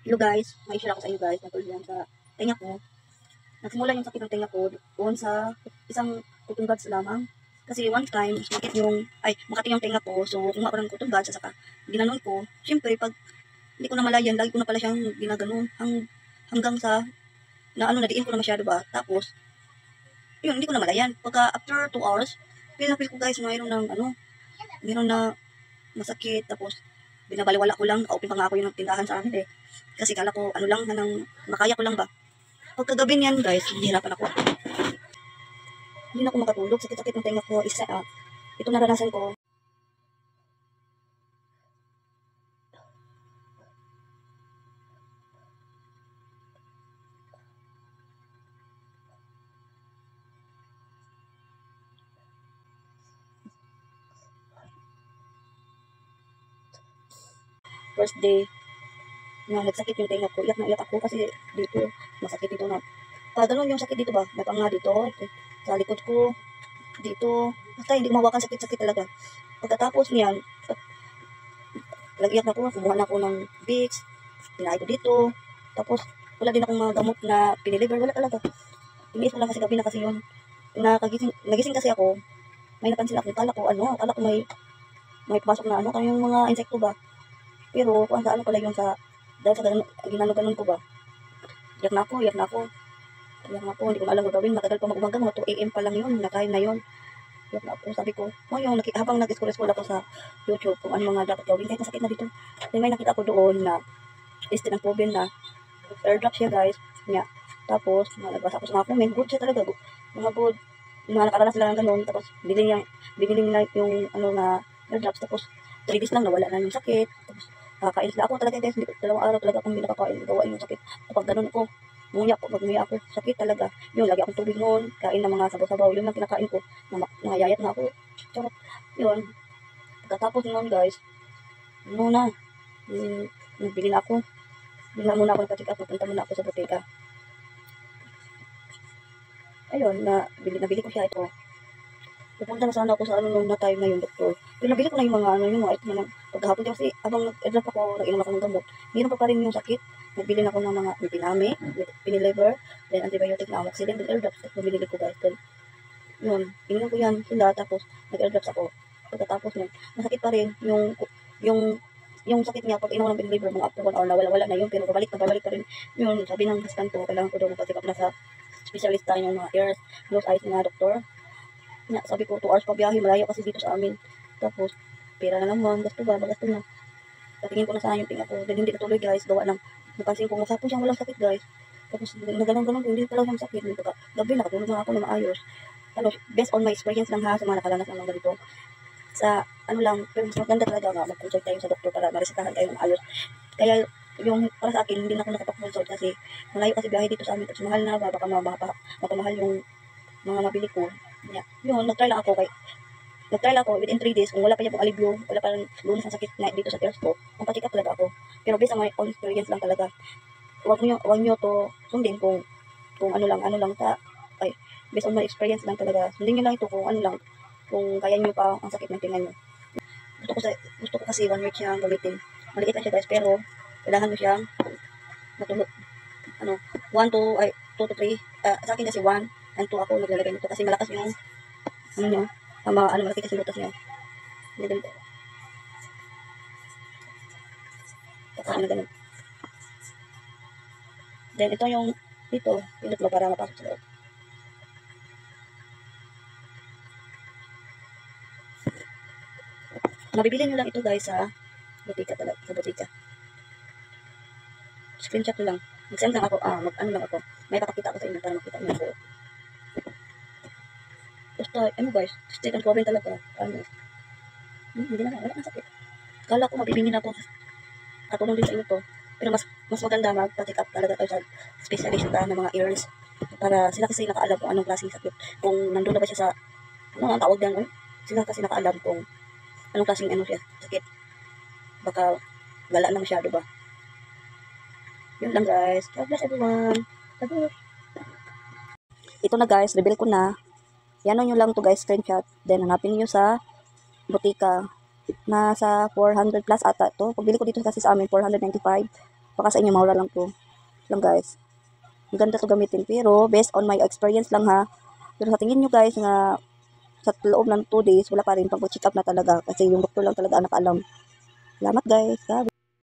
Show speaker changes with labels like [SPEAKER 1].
[SPEAKER 1] Hello guys, may share ako sa inyo guys na yan sa tenga ko. Nagsimula yung sakit ng tenga ko doon sa isang cotton buds lamang. Kasi one time, makati yung tenga ko. So, kumuha ko ng cotton buds, saka ginanon ko. Siyempre, pag hindi ko na malayan, lagi ko na pala siyang ginaganon hanggang sa nadiin ko na masyado ba. Tapos, yun, hindi ko na malayan. Pagka after 2 hours, feel ko guys, mayroon na masakit. Tapos, binabaliwala ko lang, open pa nga ako yung tindahan sa amin eh. Kasi kala ko, makaya ko lang ba. Pagkagabi niyan guys, hihirapan ako. Hindi na ako makatulog, sakit-sakit ng tenga ko. Ito naranasan ko. First day, na nagsakit yung tenga ko, iyak na iyak ako kasi dito, masakit dito na. Ganun yung sakit dito ba, napanga dito, sa likod ko, dito, basta hindi mawakan sakit-sakit talaga. Pagkatapos niyan, iyak na ako, kumuha na ako ng Vicks, pinahay ko dito, tapos wala din akong mga gamot na piniliver, wala talaga. Iniis ko lang kasi gabi na kasi yun. Nagising kasi ako, may napansin ako, kala ko may pasok na yung mga insekto ba. Pero kung sa pala yun dahil sa ginano-ganon ko ba. Iyak na ako, hindi ko na alam gagawin, matagal pa mag-umaga, mga 2 AM pa lang yun, na time na yun. Iyak na ako, sabi ko, habang nag-scroll ako sa YouTube kung ano mga dapat gawin, kahit nasakit na dito. Then may nakita ko doon na tested ng proven na airdrop siya guys, niya. Tapos, nagbasa ko sa mga comment, good siya talaga, mga good, mga nakaranas sila ng ganun, tapos binili nila yung na airdrops, tapos 3 days lang nawala na yung sakit. Tapos kakain sila ako talaga guys, 2 araw talaga akong binakakain, gawa yung sakit. Kapag ganun ako, nguya ako, sakit talaga. Yun, lagi akong tubig noon, kain ng mga sabaw-sabaw, yun lang kinakain ko, nangayayat na ako. Charot, yun. Pagkatapos noon guys, nagbili na ako. Hindi na muna ako nagpa-check up, napunta muna ako sa botika. Ayun, nabili ko siya ito. Pupunta na sana ako sa nung na time na yung doktor. Pero nabili ko na yung mga ito na pagkahapon kasi habang nag-adjust ako, nag-inom ako ng gamot. Hindi pa rin yung sakit. Nagbili na ako ng mga pinami, piniliver, then antibiotic na amoxicillin, then airdrops. Tapos nabili ko guys. Then, yun, ininom ko yan sila, tapos nag-airdrops ako. Pagkatapos nun, masakit pa rin yung sakit niya pag inom ng piniliver, mga after 1 hour na wala na yun, pero pabalik pa rin. Yun, sabi ng husband ko, kailangan ko daw magpa-check up na sa specialista yung mga ears, nose, eyes na doktor. Sabi ko, 2 hours pa biyahe, malayo kasi dito sa amin. Tapos, pera na naman, gasto na. Patingin ko na sana yung tinga ko, then hindi natuloy guys, gawa ng, napansin ko, masapon siyang walang sakit guys. Tapos, nagalang-galang, hindi pala siyang sakit. Gabi, nakatulog na ako na maayos. Based on my experience lang ha, sa mga nakalanas ng mga ganito. Pero mas maganda talaga nga, mag-consult tayo sa doktor para maresetahan tayo ng maayos. Kaya, yung para sa akin, hindi na ako nakapag-consult kasi malayo kasi biyahe dito sa amin. Tapos mahal na ba, baka mapamahal yung mga mabili ko. Yun, nag-try lang ako within 3 days, kung wala pa yung alibyo, wala pa lunas ng sakit na dito sa ears ko, magpa-check up talaga ako. Pero based on my own experience lang talaga, huwag nyo to sundin kung based on my experience lang talaga, sundin nyo lang ito kung kaya nyo pa ang sakit ng tinga nyo. Gusto ko kasi 1 week siyang gamitin. Maliit lang siya guys, pero kailangan mo siyang matulog. 2 to 3, sa akin kasi 1 and 2 ako naglalagay nito kasi malakas yung malaki kasi butas niya. Tapos na ganun. Then ito yung dito, pindot mo para mapasok sa loob. Mabibili nyo lang ito guys sa butika talaga, sa butika. Screenshot nyo lang. Mag-send lang ako, may papakita ako sa inyo para makita nyo ako. Basta, guys, stick and proven talaga. Hindi na, wala nang sakit. Kala ko mabibingin ako. Katulong din sa inyo to. Pero mas maganda magpa-check up talaga tayo sa specialista ng mga ears. Para sila kasi nakaalam kung anong klaseng sakit. Kung nandun na ba siya sa, ang tawag yan, sila kasi nakaalam kung anong klaseng sakit. Baka gala na masyado ba. Yun lang guys. God bless everyone. Ito na guys, reveal ko na. Yan nyo lang to guys, screenshot. Then hanapin niyo sa butika. Nasa 400 plus ata to. Pagbili ko dito kasi sa amin, 495. Baka sa inyo mawala lang to. Lang guys. Ang ganda to gamitin. Pero, based on my experience lang ha. Pero sa tingin nyo guys nga, sa loob ng 2 days, wala pa rin. Pag-check up na talaga. Kasi yung doktor lang talaga ang nakaalam. Salamat guys.